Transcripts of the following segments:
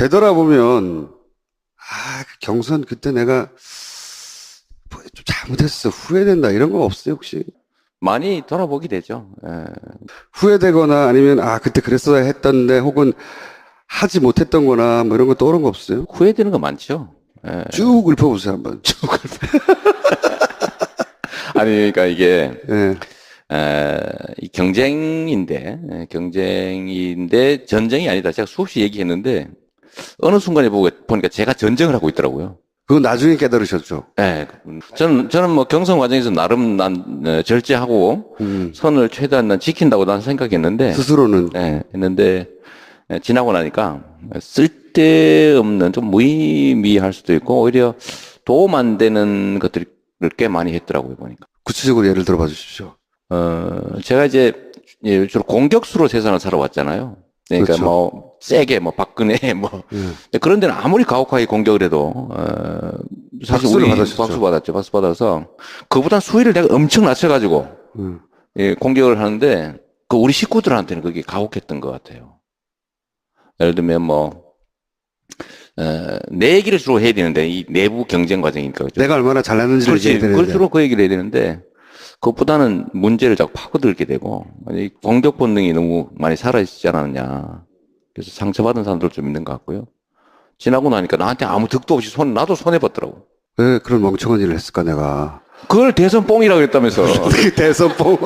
되돌아보면, 그 경선 그때 내가 뭐좀 잘못했어. 후회된다. 이런 거 없어요, 혹시? 많이 돌아보게 되죠. 예. 후회되거나 아니면, 그때 그랬어야 했던데, 혹은 하지 못했던 거나 뭐 이런 거 떠오른 거 없어요? 후회되는 거 많죠. 예. 쭉 읊어보세요, 한번. 아니, 그러니까 이게, 예. 이 경쟁인데 전쟁이 아니다. 제가 수없이 얘기했는데, 어느 순간에 보니까 제가 전쟁을 하고 있더라고요. 그건 나중에 깨달으셨죠? 예. 저는 뭐 경선 과정에서 나름 절제하고 선을 최대한 난 지킨다고 난 생각했는데, 스스로는. 예, 했는데, 지나고 나니까 쓸데없는 좀 무의미할 수도 있고, 오히려 도움 안 되는 것들을 꽤 많이 했더라고요, 보니까. 구체적으로 예를 들어봐 주십시오. 제가 이제 주로 공격수로 세상을 살아왔잖아요. 그러니까 그렇죠. 뭐 세게 뭐 박근혜 뭐 그런 데는 아무리 가혹하게 공격을 해도 사실 박수를 우리 받으셨죠. 박수 받아서 그보다 수위를 내가 엄청 낮춰가지고 공격을 하는데 그 우리 식구들한테는 그게 가혹했던 것 같아요. 예를 들면 뭐 내 얘기를 주로 해야 되는데 이 내부 경쟁 과정이니까 그죠? 내가 얼마나 잘났는지를 그렇지. 얘기해야 그걸 되는데. 주로 그 얘기를 해야 되는데, 그것보다는 문제를 자꾸 파고들게 되고, 이 공격 본능이 너무 많이 사라지지 않았냐. 그래서 상처받은 사람들 좀 있는 것 같고요. 지나고 나니까 나한테 아무 득도 없이 나도 손해봤더라고. 왜 그런 멍청한 일을 했을까, 내가. 그걸 대선 뽕이라고 그랬다면서. 그 대선봉.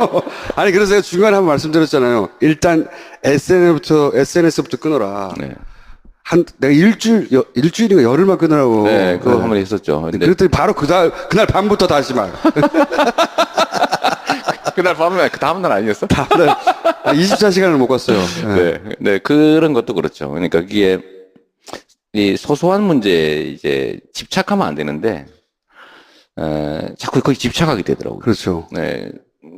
아니, 그래서 제가 중간에 한번 말씀드렸잖아요. 일단 SNS부터 끊어라. 네. 내가 일주일인가 열흘만 끊으라고. 네, 그거 한번 했었죠. 근데 그랬더니 바로 그날 밤부터 다시 말. 그날 밤에, 그 다음날 아니었어? 다음날 24시간을 못 갔어요. 네. 네, 그런 것도 그렇죠. 그러니까 그게, 이 소소한 문제에 이제 집착하면 안 되는데, 자꾸 거기 집착하게 되더라고요. 그렇죠. 네.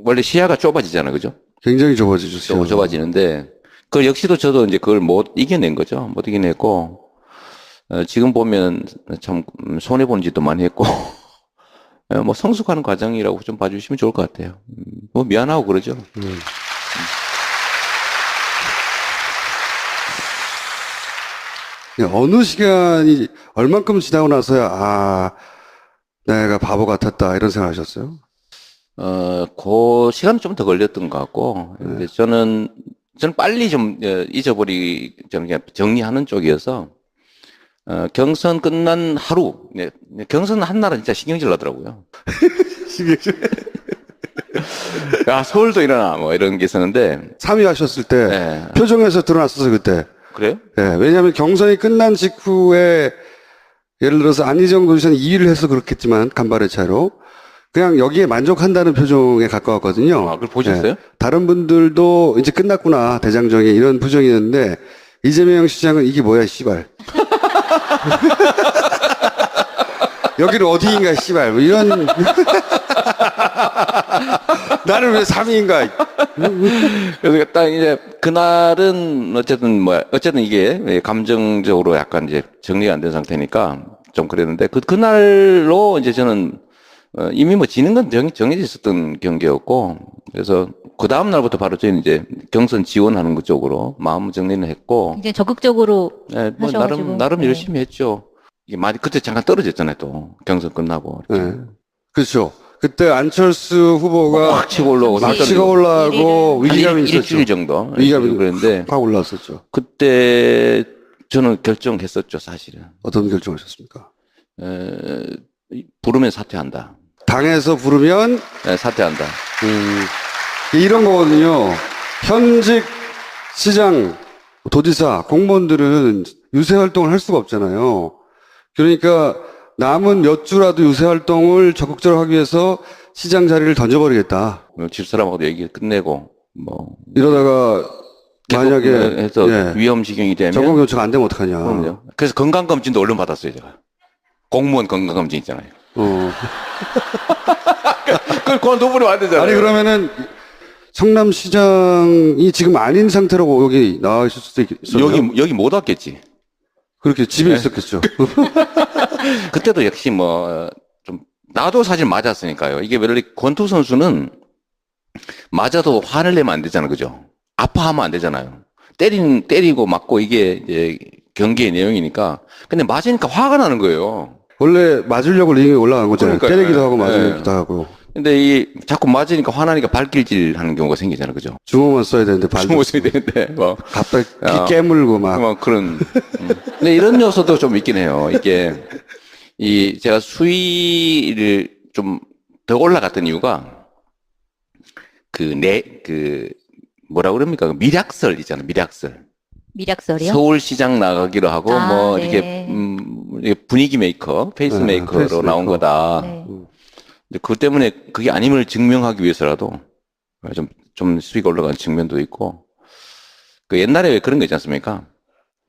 원래 시야가 좁아지잖아요. 그죠? 굉장히 좁아지죠. 좁아지는데, 그 역시도 저도 이제 그걸 못 이겨낸 거죠. 못 이겨냈고, 지금 보면 참 손해본 짓도 많이 했고, 뭐 성숙하는 과정이라고 좀 봐주시면 좋을 것 같아요. 뭐 미안하고 그러죠. 어느 시간이 얼만큼 지나고 나서야 내가 바보 같았다 이런 생각 하셨어요? 그 시간은 좀 더 걸렸던 것 같고, 근데 저는 빨리 좀 저는 그냥 정리하는 쪽이어서, 경선 끝난 하루, 경선 한 날은 진짜 신경질 나더라고요. 야, 서울도 일어나, 뭐 이런 게 있었는데. 3위 하셨을 때 네. 표정에서 드러났었어요, 그때. 그래요? 네, 왜냐하면 경선이 끝난 직후에 예를 들어서 안희정 도지사는 2위를 해서 그렇겠지만 간발의 차이로 그냥 여기에 만족한다는 표정에 가까웠거든요. 그걸 보셨어요? 다른 분들도 이제 끝났구나 대장정에 이런 표정이었는데 이재명 시장은 이게 뭐야 씨발 여기는 어디인가 씨발 뭐 이런 나는 왜 3위인가 그래서 딱 이제 그날은 어쨌든 이게 감정적으로 약간 이제 정리가 안 된 상태니까 좀 그랬는데 그날로 이제 저는 이미 뭐 지는 건 정해져 있었던 경기였고 그래서 그 다음 날부터 바로 저희는 이제 경선 지원하는 것 쪽으로 마음 정리는 했고 굉장히 적극적으로 네, 뭐 하셔가지고. 나름 네. 열심히 했죠. 이게 많이 그때 잠깐 떨어졌잖아요 또 경선 끝나고 네. 그렇죠. 그때 안철수 후보가 확 치고 올라오고 막 치고 올라가고 위기감이 있었죠. 일주일 정도 위기감이 그랬는데 확 올라왔었죠. 그때 저는 결정했었죠 사실은. 어떤 결정하셨습니까? 부르면 사퇴한다. 당에서 부르면 네, 사퇴한다. 이런 거거든요. 현직 시장, 도지사, 공무원들은 유세 활동을 할 수가 없잖아요. 그러니까 남은 몇 주라도 유세 활동을 적극적으로 하기 위해서 시장 자리를 던져버리겠다. 집사람하고도 얘기 끝내고 뭐 이러다가 만약에 해서 위험 지경이 되면 전공 교체가 안 되면 어떡하냐. 그럼요. 그래서 건강검진도 얼른 받았어요 제가. 공무원 건강검진 있잖아요. 그걸 그만둬버리면 안 되잖아요. 아니 그러면은 성남시장이 지금 아닌 상태로 여기 나와 있을 수도 있어요. 여기 못 왔겠지. 그렇게 집에 있었겠죠. 그때도 역시 좀 나도 사실 맞았으니까요. 이게 원래 권투 선수는 맞아도 화를 내면 안 되잖아요, 그죠? 아파하면 안 되잖아요. 때리고 맞고 이게 이제 경기의 내용이니까. 근데 맞으니까 화가 나는 거예요. 원래 맞으려고 링에 올라간 거잖아요. 그러니까요. 때리기도 하고 예. 맞으기도 하고. 근데 자꾸 맞으니까 화나니까 발길질 하는 경우가 생기잖아요. 그죠? 주먹만 써야 되는데 발도 주먹 써야 되는데, 뭐. 갑자기 야. 깨물고 막. 그런. 근데 이런 요소도 좀 있긴 해요. 이게, 제가 수위를 좀 더 올라갔던 이유가, 뭐라 그럽니까? 그 미략설 있잖아요. 미략설. 미략설이요? 서울시장 나가기로 하고, 아, 뭐, 네. 이게 분위기 메이커, 페이스 네, 메이커로 페이스 나온 메이커. 거다. 네. 근데 그것 때문에 그게 아님을 증명하기 위해서라도 좀 수위가 올라간 측면도 있고, 그 옛날에 왜 그런 거 있지 않습니까?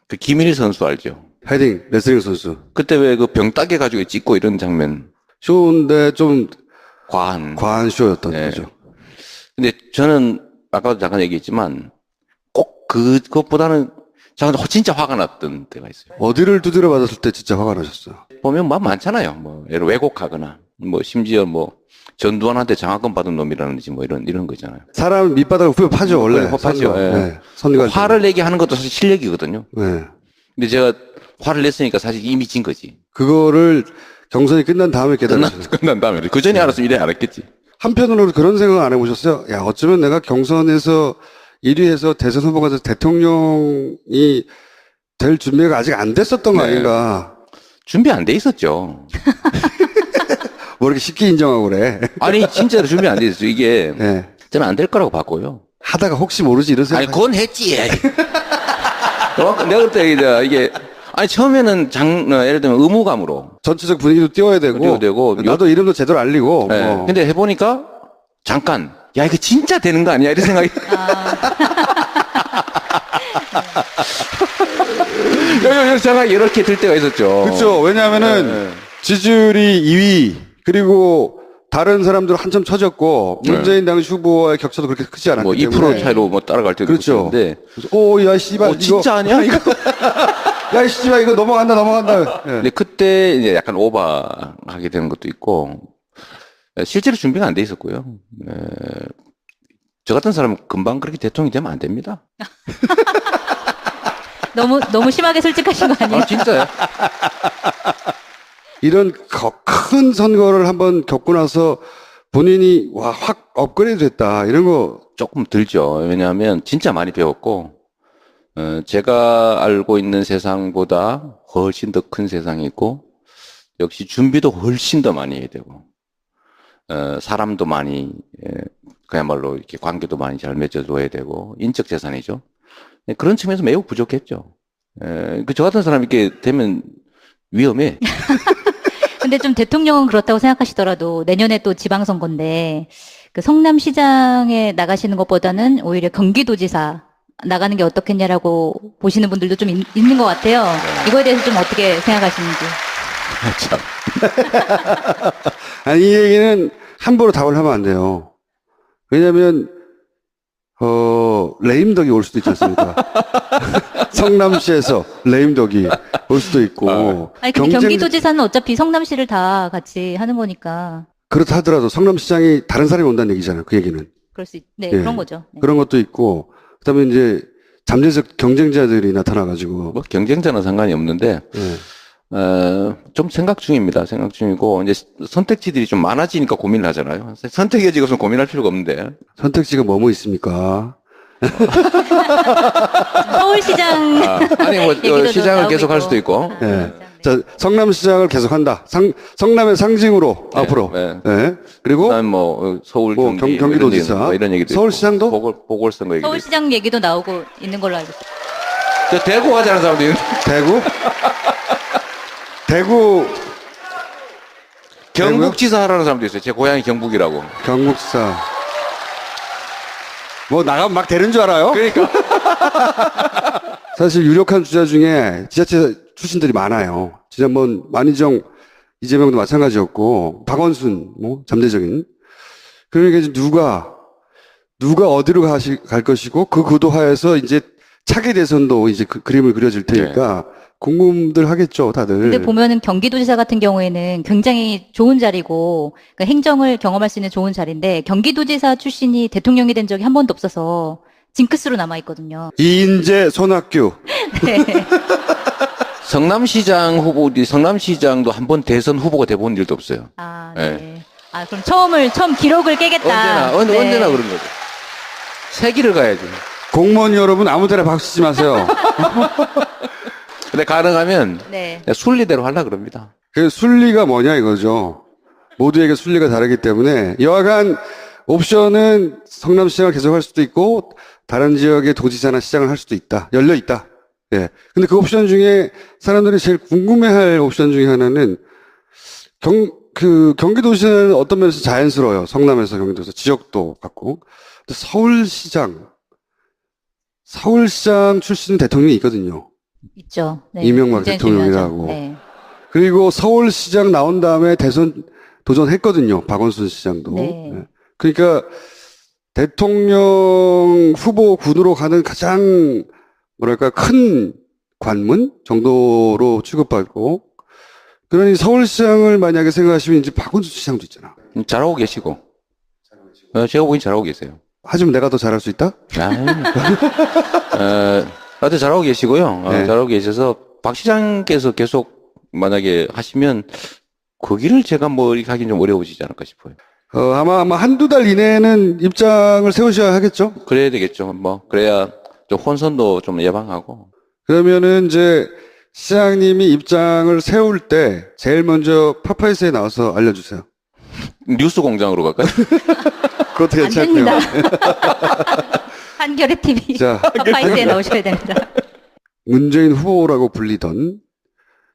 그 김일 선수 알죠? 헤딩, 레슬링 선수. 그때 왜 그 병 따개 가지고 찍고 이런 장면, 쇼인데 좀 과한. 쇼였던 네. 거죠. 근데 저는 아까도 잠깐 얘기했지만 꼭 그것보다는 저는 진짜 화가 났던 때가 있어요. 어디를 두드려 맞았을 때 진짜 화가 나셨어요? 보면 뭐 많잖아요. 뭐 예를 왜곡하거나 뭐 심지어 뭐 전두환한테 장학금 받은 놈이라든지 뭐 이런 거잖아요. 사람 밑바닥을 후벼 파죠, 원래. 후벼 파죠. 선거. 예. 네. 선거. 화를 내게 하는 것도 사실 실력이거든요. 네. 근데 제가 화를 냈으니까 사실 이미 진 거지. 그거를 경선이 끝난 다음에 깨달았어요. 끝난 다음에. 그 전에 알았으면 이래 알았겠지. 한편으로는 그런 생각 안 해보셨어요? 야, 어쩌면 내가 경선에서 1위해서 대선 후보가 돼서 대통령이 될 준비가 아직 안 됐었던 거 네. 아닌가. 준비 안 돼 있었죠. 뭐 이렇게 쉽게 인정하고 그래. 아니, 진짜로 준비 안 돼 있었죠. 이게 네. 저는 안 될 거라고 봤고요. 하다가 혹시 모르지 이런 생각. 아니, 그건 했지. 내가 그때 이게, 아니, 처음에는 예를 들면 의무감으로. 전체적 분위기도 띄워야 되고. 나도 이름도 제대로 알리고. 네. 뭐. 근데 해보니까, 잠깐, 야, 이거 진짜 되는 거 아니야? 이런 생각이. 생각이 이렇게 들 때가 있었죠. 그렇죠. 왜냐하면은 네. 지지율이 2위 그리고 다른 사람들 한참 쳐졌고 문재인 당시 후보와의 격차도 그렇게 크지 않았기 뭐 2% 때문에. 차이로 뭐 따라갈 때도 그렇죠. 있었는데. 오, 야, 씨발. 진짜 아니야? 이거. 야, 씨발, 이거 넘어간다. 예. 근데 그때 이제 약간 오버하게 되는 것도 있고, 실제로 준비가 안 돼 있었고요. 저 같은 사람은 금방 그렇게 대통령이 되면 안 됩니다. 너무 심하게 솔직하신 거 아니에요? 아, 진짜요? 이런 큰 선거를 한번 겪고 나서 본인이 확 업그레이드 됐다. 이런 거. 조금 들죠. 왜냐하면 진짜 많이 배웠고, 제가 알고 있는 세상보다 훨씬 더 큰 세상이 있고, 역시 준비도 훨씬 더 많이 해야 되고, 사람도 많이, 그야말로 이렇게 관계도 많이 잘 맺어줘야 되고, 인적 재산이죠. 그런 측면에서 매우 부족했죠. 저 같은 사람이 이렇게 되면 위험해. 근데 좀 대통령은 그렇다고 생각하시더라도 내년에 또 지방선거인데 그 성남시장에 나가시는 것보다는 오히려 경기도지사 나가는 게 어떻겠냐라고 보시는 분들도 좀 있는 것 같아요. 이거에 대해서 좀 어떻게 생각하시는지. 참. 아니, 이 얘기는 함부로 답을 하면 안 돼요. 왜냐면, 레임덕이 올 수도 있지 않습니까? 성남시에서 레임덕이 올 수도 있고. 아니 근데 경기도지사는 어차피 성남시를 다 같이 하는 거니까 그렇다 하더라도 성남시장이 다른 사람이 온다는 얘기잖아요. 그 얘기는. 그럴 수 네, 예. 그런 거죠. 네. 그런 것도 있고. 그다음에 이제 잠재적 경쟁자들이 나타나가지고. 뭐 경쟁자는 상관이 없는데, 예. 좀 생각 중입니다. 생각 중이고, 이제 선택지들이 좀 많아지니까 고민을 하잖아요. 선택의 여지가 없으면 고민할 필요가 없는데. 선택지가 뭐뭐 있습니까? 서울시장 아니, 뭐, 얘기도 시장을 나오고 계속 할 있고. 수도 있고. 예. 자, 성남시장을 계속한다. 성남의 상징으로 네, 앞으로. 네. 예. 그리고 그다음 뭐, 서울 뭐 경기, 경기도지사. 뭐 이런 얘기도 서울시장도? 있고. 보궐선거 얘기도 있고. 서울시장 얘기도 나오고 있는 걸로 알고 있어요. 저 대구 하자는 사람도 있는데. 대구? 대구 경북지사 하라는 사람도 있어요. 제 고향이 경북이라고. 경북지사. 뭐 나가면 막 되는 줄 알아요? 그러니까. 사실 유력한 주자 중에 지자체 출신들이 많아요. 지난번 만희정, 이재명도 마찬가지였고, 박원순, 뭐, 잠재적인. 그러니까 이제 누가 어디로 갈 것이고, 그 구도하에서 이제 차기 대선도 이제 그 그림을 그려질 테니까, 궁금들 하겠죠, 다들. 근데 보면은 경기도지사 같은 경우에는 굉장히 좋은 자리고 그러니까 행정을 경험할 수 있는 좋은 자리인데 경기도지사 출신이 대통령이 된 적이 한 번도 없어서 징크스로 남아 있거든요. 이인재, 손학규. 네. 성남시장도 한 번 대선 후보가 돼본 일도 없어요. 아, 네. 네. 아, 그럼 처음 기록을 깨겠다. 언제나 그런 거죠. 세기를 가야지. 공무원 여러분 아무 데나 박수 치지 마세요. 근데 가능하면 네. 순리대로 하려고 그럽니다. 그 순리가 뭐냐 이거죠. 모두에게 순리가 다르기 때문에 여하간 옵션은 성남시장을 계속할 수도 있고 다른 지역의 도지사나 시장을 할 수도 있다. 열려 있다. 예. 근데 그 옵션 중에 사람들이 제일 궁금해할 옵션 중에 하나는 경기도시는 어떤 면에서 자연스러워요. 성남에서 경기도에서 지역도 같고. 근데 서울시장 출신 대통령이 있거든요. 있죠. 네. 이명박 굉장히 대통령이라고. 중요하죠. 네. 그리고 서울시장 나온 다음에 대선 도전했거든요. 박원순 시장도. 네. 예. 그러니까 대통령 후보군으로 가는 가장 뭐랄까 큰 관문 정도로 취급받고, 그러니 서울시장을 만약에 생각하시면 이제 박원순 시장도 있잖아. 잘하고 계시고. 제가 보기엔 잘하고 계세요. 하지만 내가 더 잘할 수 있다? 하여튼 잘하고 계시고요. 네. 잘하고 계셔서 박 시장께서 계속 만약에 하시면 거기를 제가 뭐 이렇게 하긴 좀 어려워지지 않을까 싶어요. 아마 한두 달 이내에는 입장을 세우셔야 하겠죠? 그래야 되겠죠. 뭐 그래야 좀 혼선도 좀 예방하고. 그러면은 이제 시장님이 입장을 세울 때 제일 먼저 파파이스에 나와서 알려주세요. 뉴스 공장으로 갈까요? 그것도 안 괜찮고요. 됩니다. 한겨레 TV 자, 파파이스에 나오셔야 됩니다. 문재인 후보라고 불리던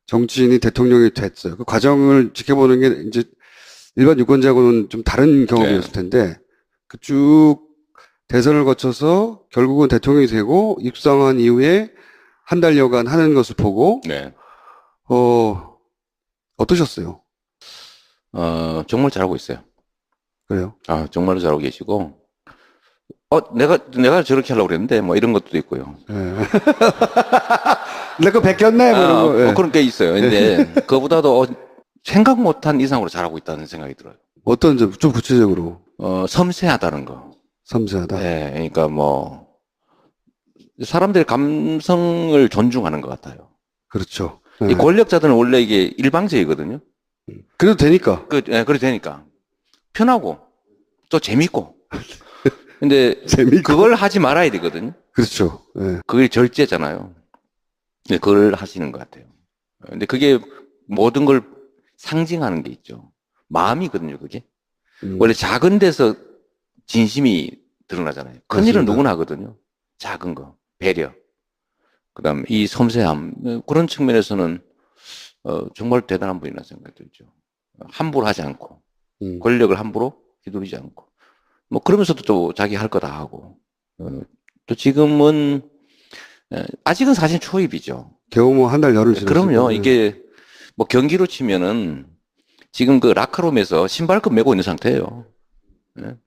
정치인이 대통령이 됐어요. 그 과정을 지켜보는 게 이제 일반 유권자하고는 좀 다른 경험이었을 텐데, 그 쭉 대선을 거쳐서 결국은 대통령이 되고 입성한 이후에 한 달여간 하는 것을 보고, 네. 어떠셨어요? 정말 잘하고 있어요. 그래요? 정말로 잘하고 계시고. 내가 저렇게 하려고 그랬는데, 뭐 이런 것도 있고요. 예. 내 거 베꼈네? 뭐 이런 거. 예. 그런 게 있어요. 근데 그거보다도 생각 못한 이상으로 잘하고 있다는 생각이 들어요. 어떤 점, 좀 구체적으로 섬세하다는 거. 섬세하다. 네, 그러니까 뭐 사람들의 감성을 존중하는 것 같아요. 그렇죠. 이 예. 권력자들은 원래 이게 일방적이거든요. 그래도 되니까. 그래 되니까 편하고 또 재밌고. 근데 재밌고. 그걸 하지 말아야 되거든요. 그렇죠. 예. 그게 절제잖아요. 근데 그걸 하시는 것 같아요. 근데 그게 모든 걸 상징하는 게 있죠. 마음이거든요, 그게. 원래 작은 데서 진심이 드러나잖아요. 큰 일은 맞습니다. 누구나 하거든요. 작은 거, 배려. 그 다음, 이 섬세함. 그런 측면에서는, 정말 대단한 분이라는 생각이 들죠. 함부로 하지 않고, 권력을 함부로 휘두르지 않고. 뭐, 그러면서도 또 자기 할 거 다 하고. 또 지금은, 아직은 사실 초입이죠. 겨우 뭐 한 달 열흘 지났어요. 그럼요. 이게, 뭐 경기로 치면은, 지금 그 라커룸에서 신발끈 메고 있는 상태예요.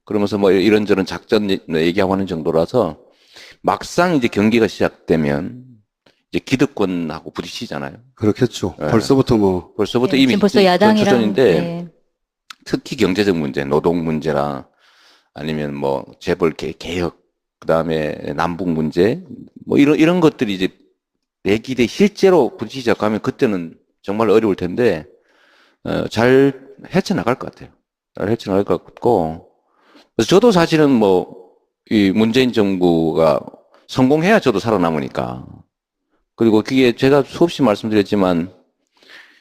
그러면서 뭐 이런저런 작전 얘기하고 하는 정도라서 막상 이제 경기가 시작되면 이제 기득권하고 부딪히잖아요. 그렇겠죠. 네. 벌써부터 뭐. 벌써부터 네, 이미 지금 벌써 야당이랑 전초전인데 네. 특히 경제적 문제, 노동 문제라 아니면 뭐 재벌 개혁, 그 다음에 남북 문제, 뭐 이런 것들이 이제 내기대 실제로 부딪히기 시작하면 그때는 정말 어려울 텐데 잘 헤쳐나갈 것 같아요. 잘 헤쳐나갈 것 같고. 그래서 저도 사실은 뭐, 이 문재인 정부가 성공해야 저도 살아남으니까. 그리고 그게 제가 수없이 말씀드렸지만,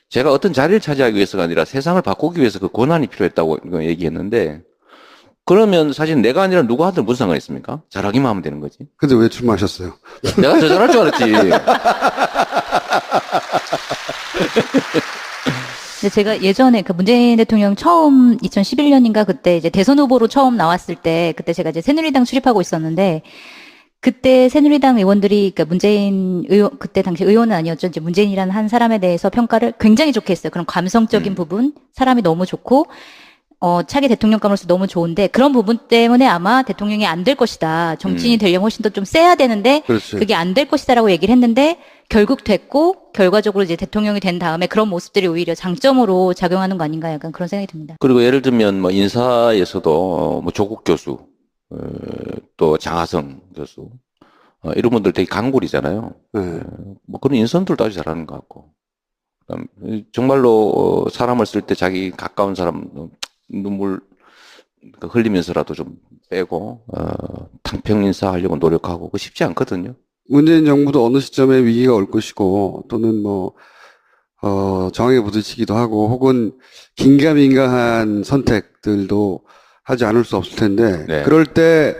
제가 어떤 자리를 차지하기 위해서가 아니라 세상을 바꾸기 위해서 그 권한이 필요했다고 얘기했는데, 그러면 사실 내가 아니라 누가 하든 무슨 상관이 있습니까? 잘하기만 하면 되는 거지. 근데 왜 출마하셨어요? 내가 더 잘할 줄 알았지. 근데 제가 예전에 그 문재인 대통령 처음 2011년인가 그때 이제 대선 후보로 처음 나왔을 때 그때 제가 이제 새누리당 출입하고 있었는데 그때 새누리당 의원들이 그러니까 문재인 의원 그때 당시 의원은 아니었죠. 이제 문재인이라는 한 사람에 대해서 평가를 굉장히 좋게 했어요. 그런 감성적인 부분, 사람이 너무 좋고 차기 대통령감으로서 너무 좋은데 그런 부분 때문에 아마 대통령이 안 될 것이다. 정치인이 되려면 훨씬 더 좀 세야 되는데 그렇지. 그게 안 될 것이다라고 얘기를 했는데 결국 됐고 결과적으로 이제 대통령이 된 다음에 그런 모습들이 오히려 장점으로 작용하는 거 아닌가 약간 그런 생각이 듭니다. 그리고 예를 들면 뭐 인사에서도 뭐 조국 교수, 또 장하성 교수, 이런 분들 되게 강골이잖아요. 네. 뭐 그런 인선들도 아주 잘하는 것 같고. 그다음 정말로 사람을 쓸 때 자기 가까운 사람 눈물 흘리면서라도 좀 빼고 당평 인사하려고 노력하고 그 쉽지 않거든요. 문재인 정부도 어느 시점에 위기가 올 것이고, 또는 뭐, 정에 부딪히기도 하고, 혹은 긴가민가한 선택들도 하지 않을 수 없을 텐데, 네. 그럴 때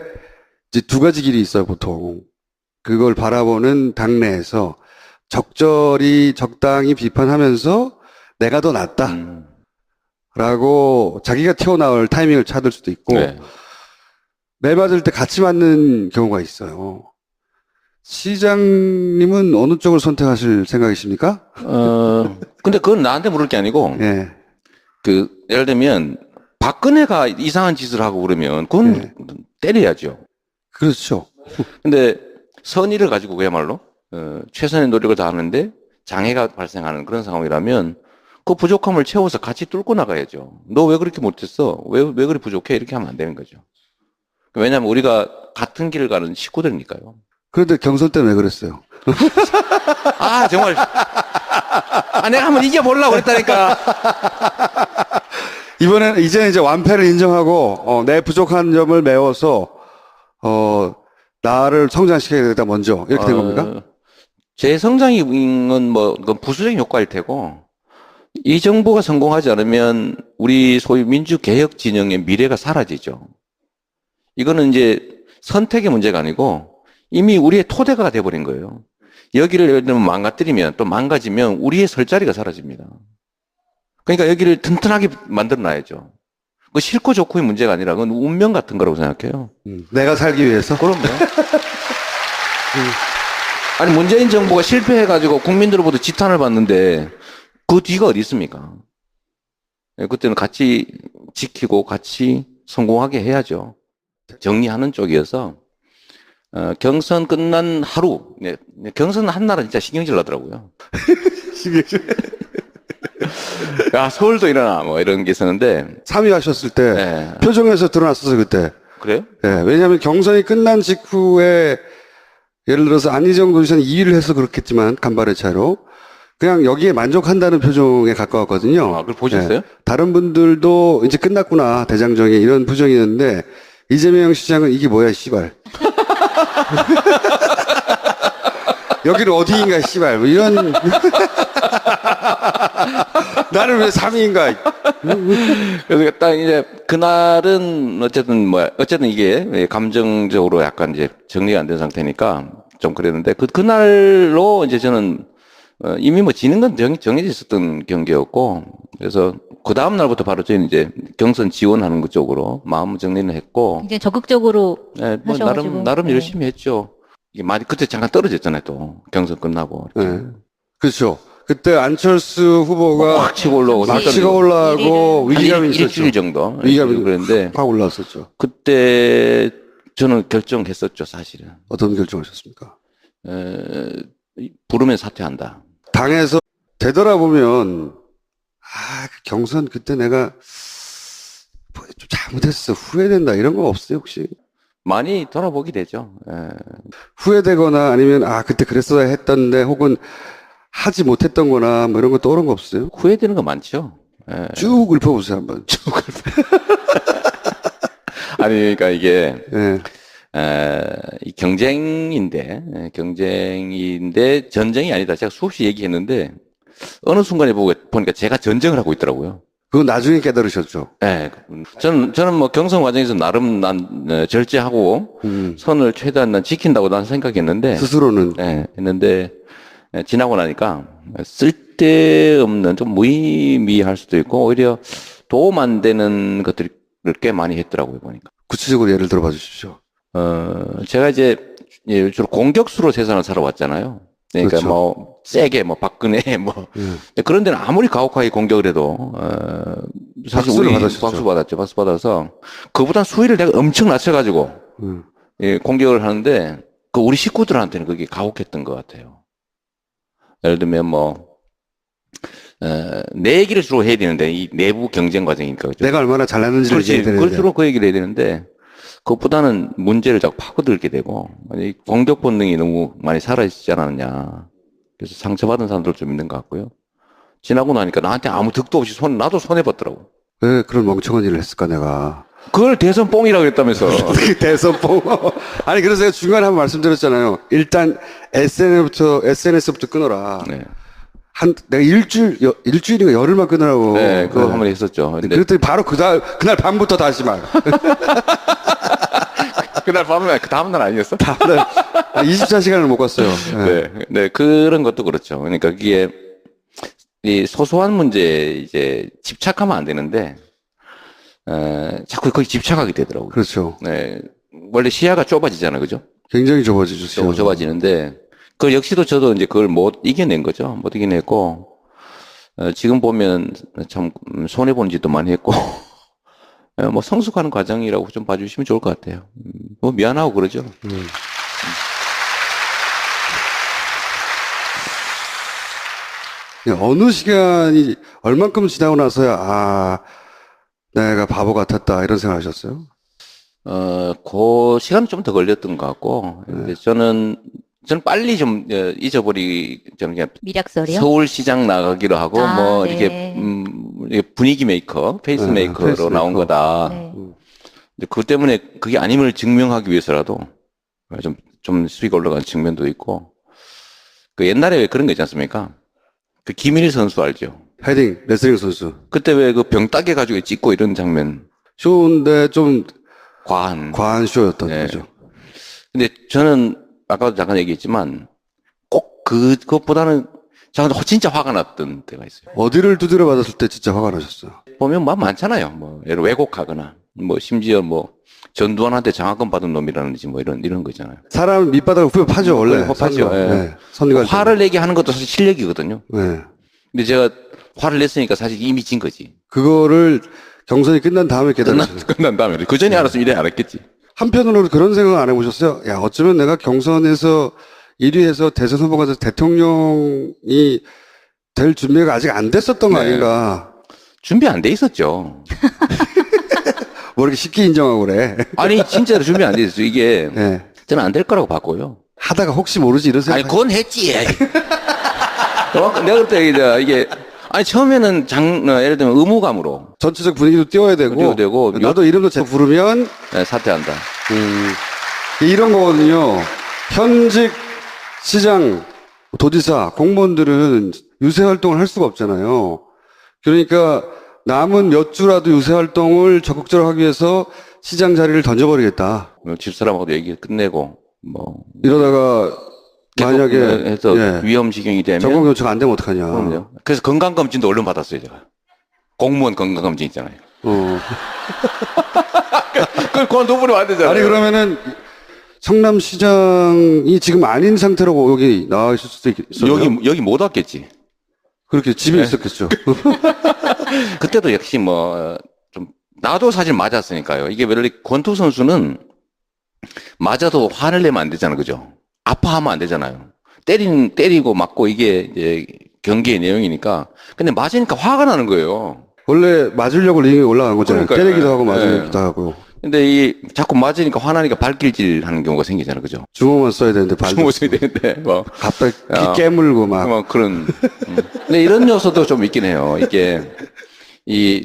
이제 두 가지 길이 있어요, 보통. 그걸 바라보는 당내에서 적당히 비판하면서 내가 더 낫다. 라고 자기가 튀어나올 타이밍을 찾을 수도 있고, 네. 매 맞을 때 같이 맞는 경우가 있어요. 시장님은 어느 쪽을 선택하실 생각이십니까? 근데 그건 나한테 물을 게 아니고, 예. 예를 들면, 박근혜가 이상한 짓을 하고 그러면, 그건 네. 때려야죠. 그렇죠. 근데 선의를 가지고 그야말로, 최선의 노력을 다하는데 장애가 발생하는 그런 상황이라면, 그 부족함을 채워서 같이 뚫고 나가야죠. 너 왜 그렇게 못했어? 왜 그리 부족해? 이렇게 하면 안 되는 거죠. 왜냐하면 우리가 같은 길을 가는 식구들이니까요. 그런데 경선 때는 왜 그랬어요? 아, 정말. 내가 한번 이겨보려고 그랬다니까. 이제는 이제 완패를 인정하고, 내 부족한 점을 메워서, 나를 성장시켜야 되겠다, 먼저. 이렇게 된 겁니까? 제 성장은 그건 부수적인 효과일 테고, 이 정부가 성공하지 않으면 우리 소위 민주개혁 진영의 미래가 사라지죠. 이거는 이제 선택의 문제가 아니고 이미 우리의 토대가 돼버린 거예요. 여기를 예를 들면 망가뜨리면 또 망가지면 우리의 설 자리가 사라집니다. 그러니까 여기를 튼튼하게 만들어 놔야죠. 그 싫고 좋고의 문제가 아니라 그건 운명 같은 거라고 생각해요. 내가 살기 위해서? 그럼요. 아니, 문재인 정부가 실패해가지고 국민들로부터 지탄을 받는데 그 뒤가 어디 있습니까? 그때는 같이 지키고 같이 성공하게 해야죠. 정리하는 쪽이어서 경선 끝난 하루, 경선 한 날은 진짜 신경질 나더라고요. 야, 서울도 일어나 뭐 이런 게 있었는데 3위 하셨을 때 네. 표정에서 드러났었어요, 그때. 그래요? 예, 왜냐하면 경선이 끝난 직후에 예를 들어서 안희정 도지사는 2위를 해서 그렇겠지만 간발의 차이로 그냥 여기에 만족한다는 표정에 가까웠거든요. 그걸 보셨어요? 예, 다른 분들도 이제 끝났구나 대장정에 이런 표정이었는데 이재명 시장은 이게 뭐야 씨발. 여기는 어디인가 씨발 뭐 이런 나는 왜 3위인가. 그래서 딱 이제 그날은 어쨌든 이게 감정적으로 약간 이제 정리가 안 된 상태니까 좀 그랬는데 그날로 이제 저는 이미 뭐 지는 건 정해져 있었던 경기였고 그래서 그 다음 날부터 바로 저희는 이제 경선 지원하는 것 쪽으로 마음 정리는 했고 이제 적극적으로 네, 뭐 하셔가지고. 나름 네. 열심히 했죠. 이게 많이 그때 잠깐 떨어졌잖아요 또 경선 끝나고 네. 그렇죠. 그때 안철수 후보가 확 치고 올라오고 막 잠시 치고 올라가고 일일을- 위기감이 있었죠. 일주일 정도 위기감이 그랬는데 확 올라왔었죠. 그때 저는 결정했었죠 사실은 어떤 결정하셨습니까? 부르면 사퇴한다. 당에서 되돌아보면 그 경선 그때 내가 뭐좀 잘못했어 후회된다 이런 거 없어요 혹시? 많이 돌아보게 되죠. 후회되거나 아니면 그때 그랬어야 했던데 혹은 하지 못했던 거나 뭐 이런 거 떠오른 거 없어요? 후회되는 거 많죠. 쭉 읊어보세요 한번. 아니 그러니까 이게 예. 이 경쟁인데 전쟁이 아니다. 제가 수없이 얘기했는데 어느 순간에 보니까 제가 전쟁을 하고 있더라고요. 그건 나중에 깨달으셨죠. 예. 저는 뭐 경선 과정에서 나름 절제하고 선을 최대한 난 지킨다고 난 생각했는데 스스로는. 했는데 지나고 나니까 쓸데없는 좀 무의미할 수도 있고 오히려 도움 안 되는 것들을 꽤 많이 했더라고요 보니까. 구체적으로 예를 들어봐 주십시오. 제가 이제 주로 공격수로 세상을 살아왔잖아요. 그러니까 그렇죠. 뭐 세게 박근혜 그런 데는 아무리 가혹하게 공격을 해도 사실 박수를 우리 받으셨죠. 박수 받아서 그보다 수위를 내가 엄청 낮춰가지고 공격을 하는데 그 우리 식구들한테는 그게 가혹했던 것 같아요. 예를 들면 내 얘기를 주로 해야 되는데 이 내부 경쟁 과정이니까 그죠? 내가 얼마나 잘났는지를 그렇지. 얘기해야 그걸 되는데. 주로 그 얘기를 해야 되는데 그것보다는 문제를 자꾸 파고들게 되고, 이 공격 본능이 너무 많이 사라지지 않았냐. 그래서 상처받은 사람들 좀 있는 것 같고요. 지나고 나니까 나한테 아무 득도 없이 나도 손해봤더라고. 왜 그런 멍청한 일을 했을까, 내가. 그걸 대선 뽕이라고 했다면서. 대선봉. 아니, 그래서 제가 중간에 한번 말씀드렸잖아요. 일단 SNS부터 끊어라. 네. 내가 일주일인가 열흘만 끊으라고. 네, 그거 한번 했었죠. 근데 그랬더니 바로 그날 밤부터 다시 말. 그날 밤에 그 다음날 아니었어? 다음날 24시간을 못 갔어요. 네. 네, 네, 그런 것도 그렇죠. 그러니까 그게 이 소소한 문제에 이제 집착하면 안 되는데, 자꾸 거기 집착하게 되더라고요. 그렇죠. 네, 원래 시야가 좁아지잖아요, 그죠? 굉장히 좁아지죠. 좁아지는데, 그 역시도 저도 이제 그걸 못 이겨낸 거죠. 못 이겨냈고, 지금 보면 참 손해본 짓도 많이 했고, 뭐 성숙하는 과정이라고 좀 봐주시면 좋을 것 같아요. 뭐 미안하고 그러죠. 어느 시간이 얼만큼 지나고 나서야 내가 바보 같았다 이런 생각하셨어요? 그 시간은 좀 더 걸렸던 것 같고, 근데 저는 빨리 좀 저는 그냥 미략설이요? 서울시장 나가기로 하고, 뭐, 네. 이렇게 분위기 메이커, 페이스 메이커로 페이스메이커. 나온 거다. 네. 근데 그것 때문에 그게 아님을 증명하기 위해서라도 좀 수위가 올라간 측면도 있고, 그 옛날에 왜 그런 거 있지 않습니까? 그 김일 선수 알죠? 헤딩, 레슬링 선수. 그때 왜 그 병 따개 가지고 찍고 이런 장면, 쇼인데 좀 과한. 쇼였던 네. 거죠. 근데 저는 아까도 잠깐 얘기했지만 꼭 그것보다는 저는 진짜 화가 났던 때가 있어요. 어디를 두드려 맞았을 때 진짜 화가 나셨어요? 보면 뭐 많잖아요. 뭐 예를 왜곡하거나 뭐 심지어 뭐 전두환한테 장학금 받은 놈이라든지 뭐 이런 거잖아요. 사람 밑바닥을 후벼 파죠, 원래. 파죠. 예. 네. 선거 화를 내게 하는 것도 사실 실력이거든요. 네. 근데 제가 화를 냈으니까 사실 이미 진 거지. 그거를 경선이 끝난 다음에 깨달았어요. 끝난 다음에 그 전에 알았으면 이래 알았겠지. 한편으로 그런 생각 안 해보셨어요? 야, 어쩌면 내가 경선에서 1위에서 대선 후보가 돼서 대통령이 될 준비가 아직 안 됐었던 거 네. 아닌가. 준비 안 돼 있었죠. 뭐 이렇게 쉽게 인정하고 그래. 아니 진짜로 준비 안 돼 있었죠. 이게 네. 저는 안 될 거라고 봤고요. 하다가 혹시 모르지 이런 생각. 아니 그건 했지. 내가 그때 이게 아니 처음에는 예를 들면 의무감으로 전체적 분위기도 띄워야 되고. 나도 이름도 제가 부르면 사퇴한다. 이런 거거든요. 현직 시장, 도지사, 공무원들은 유세 활동을 할 수가 없잖아요. 그러니까 남은 몇 주라도 유세 활동을 적극적으로 하기 위해서 시장 자리를 던져버리겠다. 집사람하고도 얘기 끝내고 뭐 이러다가 만약에 해서 예, 위험 지경이 되면 정권 교체가 안 되면 어떡하냐. 그럼요. 그래서 건강검진도 얼른 받았어요 제가. 공무원 건강검진 있잖아요. 그걸 그만둬버리면 안 되잖아요. 아니 그러면은 성남시장이 지금 아닌 상태로 여기 나와 있을 수도 있어요. 여기 못 왔겠지. 그렇게 집에 네. 있었겠죠. 그때도 역시 좀 나도 사실 맞았으니까요. 이게 원래 권투 선수는 맞아도 화를 내면 안 되잖아요, 그죠? 아파하면 안 되잖아요. 때리고 맞고 이게 이제 경기의 내용이니까. 근데 맞으니까 화가 나는 거예요. 원래 맞으려고 링에 올라간 거잖아요. 그러니까요. 때리기도 하고 네. 맞으기도 하고. 근데 자꾸 맞으니까 화나니까 발길질 하는 경우가 생기잖아요, 그죠? 주먹만 써야 되는데 발도 주먹 써야 되는데, 뭐. 갑자기 야. 깨물고 막. 뭐 그런. 근데 이런 요소도 좀 있긴 해요. 이게,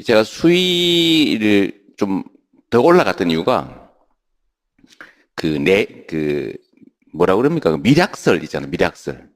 제가 수위를 좀 더 올라갔던 이유가, 뭐라 그럽니까? 미략설 있잖아요, 미략설.